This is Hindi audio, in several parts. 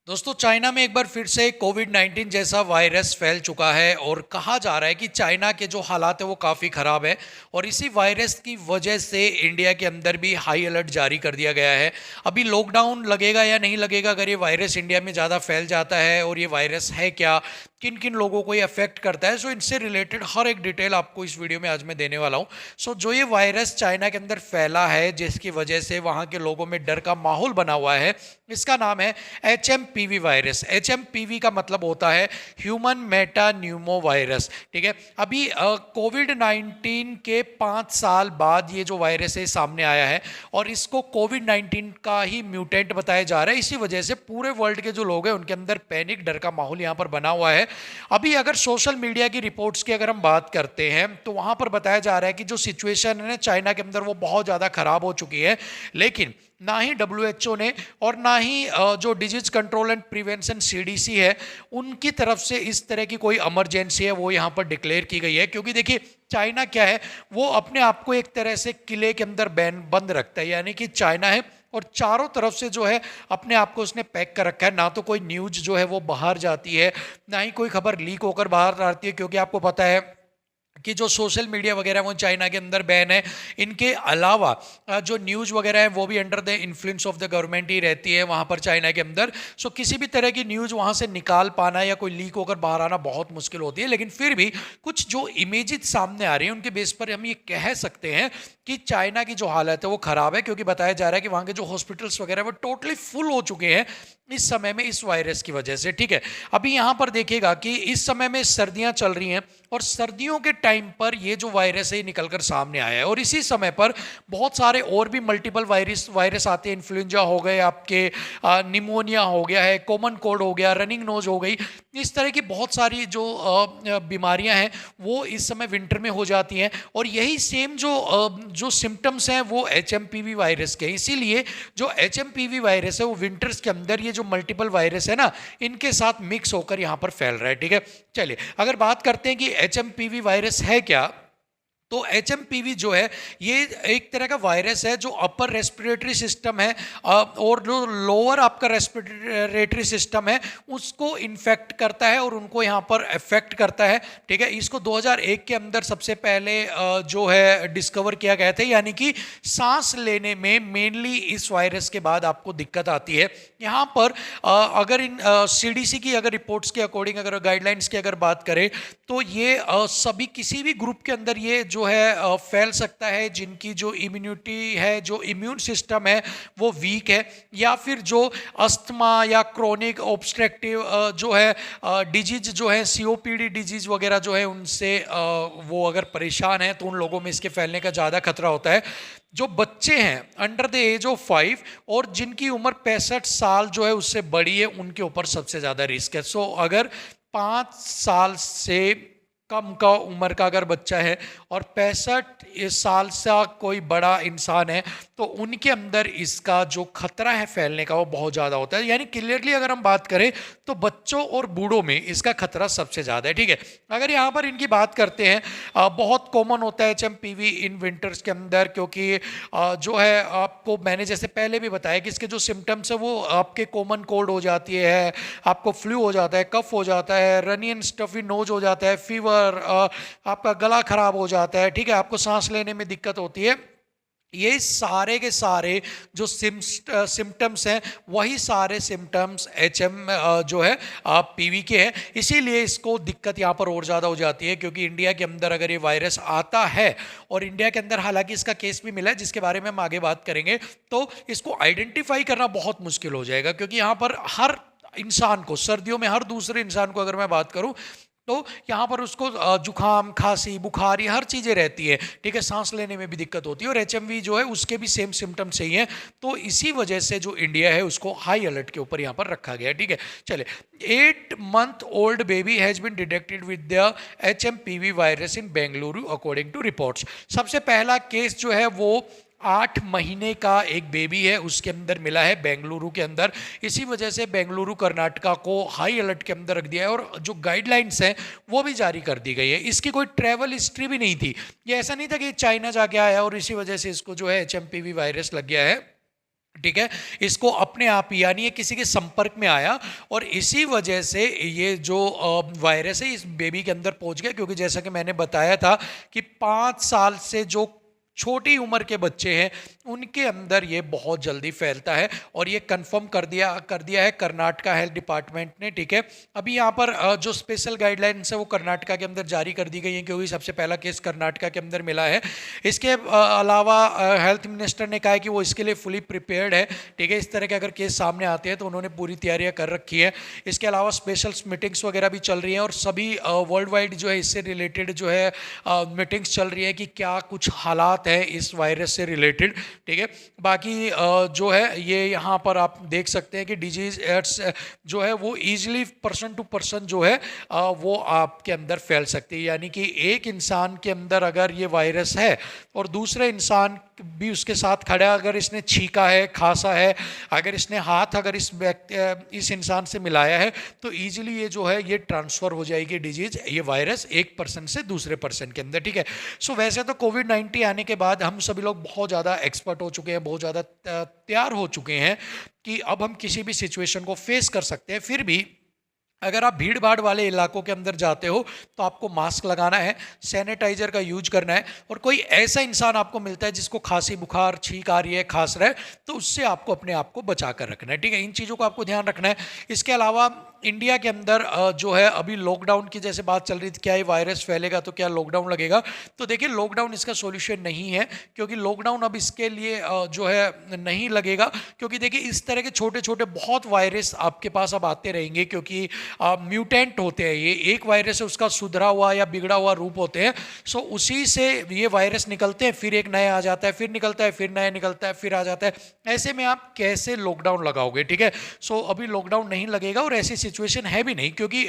दोस्तों, चाइना में एक बार फिर से कोविड-19 जैसा वायरस फैल चुका है और कहा जा रहा है कि चाइना के जो हालात है वो काफ़ी ख़राब है और इसी वायरस की वजह से इंडिया के अंदर भी हाई अलर्ट जारी कर दिया गया है। अभी लॉकडाउन लगेगा या नहीं लगेगा अगर ये वायरस इंडिया में ज़्यादा फैल जाता है, और ये वायरस है क्या, किन किन लोगों को ये अफेक्ट करता है, सो इनसे रिलेटेड हर एक डिटेल आपको इस वीडियो में आज मैं देने वाला हूँ। सो जो ये वायरस चाइना के अंदर फैला है जिसकी वजह से वहाँ के लोगों में डर का माहौल बना हुआ है, इसका नाम है HMPV वायरस। HMPV का मतलब होता है ह्यूमन मेटा न्यूमो वायरस। ठीक है, अभी कोविड-19 के 5 साल बाद ये जो वायरस है सामने आया है और इसको कोविड-19 का ही म्यूटेंट बताया जा रहा है। इसी वजह से पूरे वर्ल्ड के जो लोग हैं उनके अंदर पैनिक, डर का माहौल यहाँ पर बना हुआ है। अभी अगर सोशल मीडिया की रिपोर्ट्स की अगर हम बात करते हैं तो वहाँ पर बताया जा रहा है कि जो सिचुएशन है चाइना के अंदर वो बहुत ज़्यादा ख़राब हो चुकी है, लेकिन ना ही WHO ने और ना ही जो disease control and prevention CDC है उनकी तरफ से इस तरह की कोई इमरजेंसी है वो यहाँ पर डिक्लेयर की गई है। क्योंकि देखिए, चाइना क्या है, वो अपने आप को एक तरह से किले के अंदर बंद रखता है, यानी कि चाइना है और चारों तरफ से जो है अपने आप को उसने पैक कर रखा है। ना तो कोई न्यूज जो है वो बाहर जाती है, ना ही कोई खबर लीक होकर बाहर आती है, क्योंकि आपको पता है कि जो सोशल मीडिया वगैरह वो चाइना के अंदर बैन है। इनके अलावा जो न्यूज़ वगैरह है वो भी under the influence of the government ही रहती है वहाँ पर चाइना के अंदर। सो किसी भी तरह की न्यूज़ वहाँ से निकाल पाना या कोई लीक होकर बाहर आना बहुत मुश्किल होती है। लेकिन फिर भी कुछ जो इमेजेस सामने आ रही हैं उनके बेस पर हम ये कह सकते हैं कि चाइना की जो हालत है वो ख़राब है, क्योंकि बताया जा रहा है कि वहाँ के जो हॉस्पिटल्स वगैरह वो टोटली फुल हो चुके हैं इस समय में इस वायरस की वजह से। ठीक है, अभी यहाँ पर देखिएगा कि इस समय में सर्दियाँ चल रही हैं और सर्दियों के टाइम पर ये जो वायरस है निकलकर सामने आया है, और इसी समय पर बहुत सारे और भी मल्टीपल वायरस आते हैं। इन्फ्लुएंजा हो गए आपके, निमोनिया हो गया है, कॉमन कोल्ड हो गया, रनिंग नोज हो गई, इस तरह की बहुत सारी जो बीमारियां हैं वो इस समय विंटर में हो जाती हैं। और यही सेम जो सिम्टम्स हैं वो HMPV वायरस के, इसीलिए जो HMPV वायरस है वो विंटर्स के अंदर ये जो मल्टीपल वायरस है ना इनके साथ मिक्स होकर यहाँ पर फैल रहा है। ठीक है, चलिए अगर बात करते हैं कि HMPV वायरस है क्या, तो HMPV जो है ये एक तरह का वायरस है जो अपर रेस्पिरेटरी सिस्टम है और जो लोअर आपका रेस्पिरेटरी सिस्टम है उसको इन्फेक्ट करता है और उनको यहाँ पर अफेक्ट करता है। ठीक है, इसको 2001 के अंदर सबसे पहले जो है डिस्कवर किया गया था, यानी कि सांस लेने में मेनली इस वायरस के बाद आपको दिक्कत आती है। यहाँ पर अगर इन CDC की अगर रिपोर्ट्स के अकॉर्डिंग, अगर गाइडलाइंस की अगर बात करें तो ये सभी किसी भी ग्रुप के अंदर ये जो है फैल सकता है जिनकी जो इम्यूनिटी है, जो इम्यून सिस्टम है वो वीक है, या फिर जो अस्थमा या क्रोनिक ऑब्स्ट्रक्टिव जो है डिजीज जो है COPD डिजीज वगैरह जो है उनसे वो अगर परेशान है तो उन लोगों में इसके फैलने का ज़्यादा खतरा होता है। जो बच्चे हैं अंडर द एज ऑफ 5 और जिनकी उम्र 65 साल जो है उससे बड़ी है उनके ऊपर सबसे ज़्यादा रिस्क है। सो अगर 5 साल से कम का उम्र का अगर बच्चा है और 65 साल से कोई बड़ा इंसान है तो उनके अंदर इसका जो खतरा है फैलने का वो बहुत ज़्यादा होता है। यानी क्लियरली अगर हम बात करें तो बच्चों और बूढ़ों में इसका खतरा सबसे ज़्यादा है। ठीक है, अगर यहाँ पर इनकी बात करते हैं, बहुत कॉमन होता है HMPV इन विंटर्स के अंदर, क्योंकि जो है आपको मैंने जैसे पहले भी बताया कि इसके जो सिम्टम्स है वो आपके कॉमन कोल्ड हो जाती है, आपको फ्लू हो जाता है, कफ हो जाता है, रनी एंड स्टफी नोज हो जाता है, फीवर, आपका गला खराब हो जाता है। ठीक है, आपको सांस लेने में दिक्कत होती है। ये सारे के सारे जो सिम्टम्स हैं वही सारे सिम्टम्स जो है PV के हैं, इसीलिए इसको दिक्कत यहाँ पर और ज़्यादा हो जाती है। क्योंकि इंडिया के अंदर अगर ये वायरस आता है, और इंडिया के अंदर हालांकि इसका केस भी मिला है जिसके बारे में हम आगे बात करेंगे, तो इसको आइडेंटिफाई करना बहुत मुश्किल हो जाएगा। क्योंकि यहाँ पर हर इंसान को, सर्दियों में हर दूसरे इंसान को अगर मैं बात करूँ तो यहाँ पर उसको जुखाम, खांसी, बुखार, ये हर चीज़ें रहती है। ठीक है, सांस लेने में भी दिक्कत होती है, और HMV जो है उसके भी सेम सिम्टम्स चाहिए। तो इसी वजह से जो इंडिया है उसको हाई अलर्ट के ऊपर यहाँ पर रखा गया है। ठीक है, चलिए 8 month old baby has been detected with the HMPV virus in Bengaluru according to reports. सबसे पहला केस जो है वो 8 महीने का एक बेबी है उसके अंदर मिला है बेंगलुरु के अंदर। इसी वजह से बेंगलुरु कर्नाटका को हाई अलर्ट के अंदर रख दिया है, और जो गाइडलाइंस हैं वो भी जारी कर दी गई है। इसकी कोई ट्रैवल हिस्ट्री भी नहीं थी, ये ऐसा नहीं था कि चाइना जाके आया और इसी वजह से इसको जो है HMPV वायरस लग गया है। ठीक है, इसको अपने आप ही यानी ये किसी के संपर्क में आया और इसी वजह से ये जो वायरस है इस बेबी के अंदर पहुंच गया, क्योंकि जैसा कि मैंने बताया था कि 5 साल से जो छोटी उम्र के बच्चे हैं उनके अंदर ये बहुत जल्दी फैलता है और ये कंफर्म कर दिया है कर्नाटका हेल्थ डिपार्टमेंट ने। ठीक है, अभी यहाँ पर जो स्पेशल गाइडलाइंस है वो कर्नाटका के अंदर जारी कर दी गई हैं, क्योंकि सबसे पहला केस कर्नाटका के अंदर मिला है। इसके अलावा हेल्थ मिनिस्टर ने कहा है कि वो इसके लिए फुली प्रिपेयर्ड है। ठीक है, इस तरह के अगर केस सामने आते हैं तो उन्होंने पूरी तैयारियां कर रखी है। इसके अलावा स्पेशल मीटिंग्स वगैरह भी चल रही हैं और सभी वर्ल्ड वाइड जो है इससे रिलेटेड जो है मीटिंग्स चल रही है कि क्या कुछ हालात है इस वायरस से रिलेटेड। ठीक है, बाकी जो है ये यहाँ पर आप देख सकते हैं कि डिजीज जो है वो इजीली पर्सन टू पर्सन जो है वो आपके अंदर फैल सकती है, यानी कि एक इंसान के अंदर अगर ये वायरस है और दूसरे इंसान भी उसके साथ खड़ा, अगर इसने छींका है, खांसा है, अगर इसने हाथ अगर इस इंसान से मिलाया है तो इजीली ये जो है ये ट्रांसफ़र हो जाएगी डिजीज, ये वायरस एक पर्सन से दूसरे पर्सन के अंदर। ठीक है, सो वैसे तो कोविड-19 आने के बाद हम सभी लोग बहुत ज़्यादा एक्सपर्ट हो चुके हैं, बहुत ज़्यादा तैयार हो चुके हैं कि अब हम किसी भी सिचुएशन को फेस कर सकते हैं। फिर भी अगर आप भीड़ भाड़ वाले इलाकों के अंदर जाते हो तो आपको मास्क लगाना है, सैनिटाइजर का यूज करना है, और कोई ऐसा इंसान आपको मिलता है जिसको खांसी बुखार छींक आ रही है, खांस रहा है, तो उससे आपको अपने आप को बचा कर रखना है। ठीक है, इन चीज़ों को आपको ध्यान रखना है। इसके अलावा इंडिया के अंदर जो है अभी लॉकडाउन की जैसे बात चल रही थी, क्या ये वायरस फैलेगा तो क्या लॉकडाउन लगेगा, तो देखिए लॉकडाउन इसका सॉल्यूशन नहीं है, क्योंकि लॉकडाउन अब इसके लिए जो है नहीं लगेगा, क्योंकि देखिए इस तरह के छोटे छोटे बहुत वायरस आपके पास अब आते रहेंगे, क्योंकि म्यूटेंट होते हैं, ये एक वायरस है उसका सुधरा हुआ या बिगड़ा हुआ रूप होते हैं। सो उसी से ये वायरस निकलते हैं, फिर एक नया आ जाता है, फिर निकलता है, फिर नया निकलता है, फिर आ जाता है। ऐसे में आप कैसे लॉकडाउन लगाओगे। ठीक है, सो अभी लॉकडाउन नहीं लगेगा और ऐसी सिचुएशन है भी नहीं, क्योंकि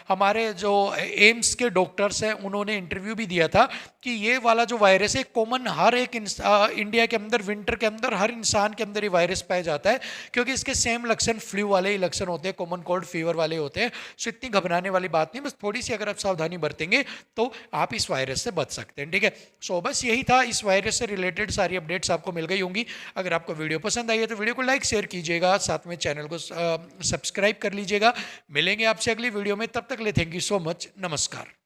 हमारे जो एम्स के डॉक्टर्स हैं उन्होंने इंटरव्यू भी दिया था कि ये वाला जो वायरस है कॉमन हर एक इंडिया के अंदर विंटर के अंदर हर इंसान के अंदर ये वायरस पाया जाता है, क्योंकि इसके सेम लक्षण फ्लू वाले ही लक्षण होते हैं, कॉमन कोल्ड फीवर वाले होते हैं। सो इतनी घबराने वाली बात नहीं, बस थोड़ी सी अगर आप सावधानी बरतेंगे तो आप इस वायरस से बच सकते हैं। ठीक है, सो बस यही था, इस वायरस से रिलेटेड सारी अपडेट्स आपको मिल गई होंगी। अगर आपको वीडियो पसंद आई है तो वीडियो को लाइक शेयर कीजिएगा, साथ में चैनल को सब्सक्राइब कर लीजिएगा। मिलेंगे आपसे अगली वीडियो में, तब तक ले थैंक यू सो मच, नमस्कार।